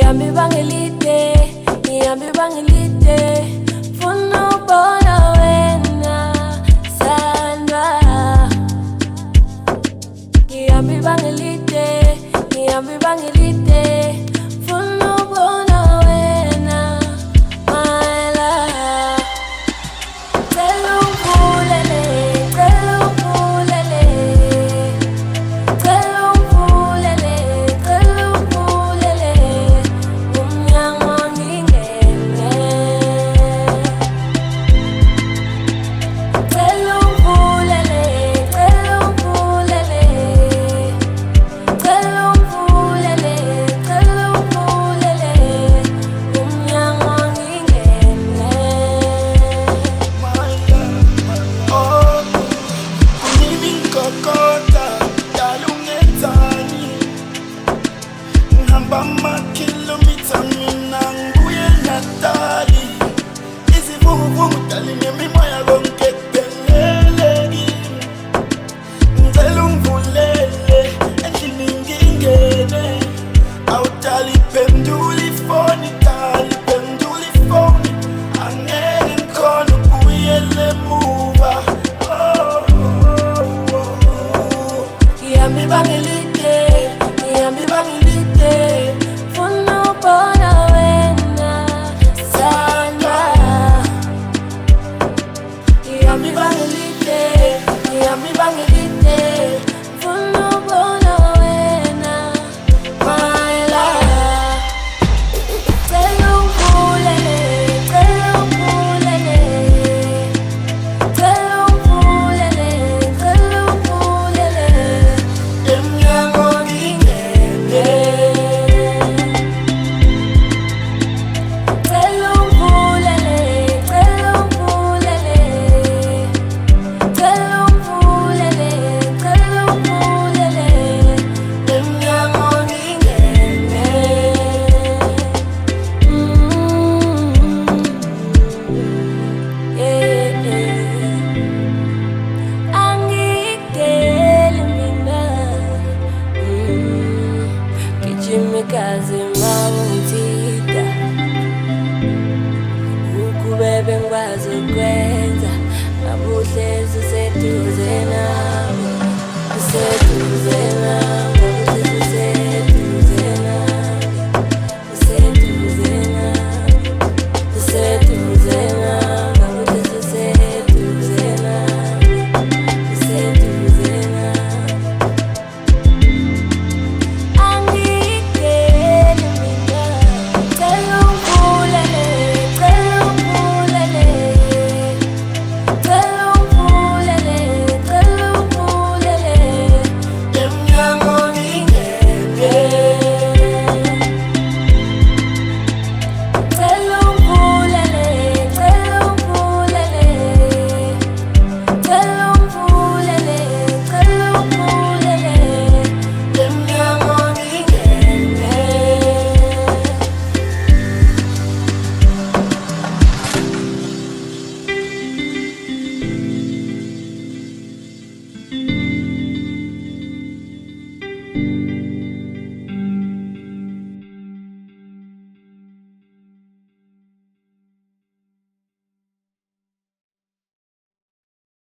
Ngiyami bangilide, ngiyami bangilide, funa ubona wena sandwa. Ngiyami bangilide, ngiyami bangilide, funa ubona wena my love. Cela ungivulele, cela ungivulele, cela ungivulele, cela ungivulele, umnyango ngingene. Cela ungivulele, cela ungivulele, cela ungivulele, cela ungivulele, umnyango ngingene. Oh, kunini ngikokota, dala ungenzani. Ngihamba amakhilomitha mina ngibuye Natali. Izivunguvungu dala nemimoya konke kuphelele kimi. Ngicela ungivulele, endlini ngingene. Awudala iphendula ifoni, dala iphendula ifoni. Angeke ngikhone ukubuyela emuva. Ngiyami bangilide, ngiyami bangilide, funa ubona wena sandwa. Ngiyami bangilide, ngiyami bangilide, funa ubona wena my love. Cela ungivulele, cela ungivulele, cela ungivulele, cela ungivulele, emnyango ngingene. Cela ungivulele, cela ungivulele, cela ungivulele, cela ungivulele, emnyango ngingene. Angikudeli mina, gijima igazi mawungithida, ukubebe ngikwazi ukwenza, ngabe uhlezi useduze nami, useduze nami, ngabe uhlezi useduze nami, useduze nami, useduze nami, ngabe uhlezi useduze nami, useduze nami. Angikudeli mina, cela ungivulele, cela ungivulele, cela ungivulele, cela ungivulele, emnyango ngingene. Cela ungivulele, cela ungivulele, cela ungivulele, cela ungivulele, emnyango ngingene.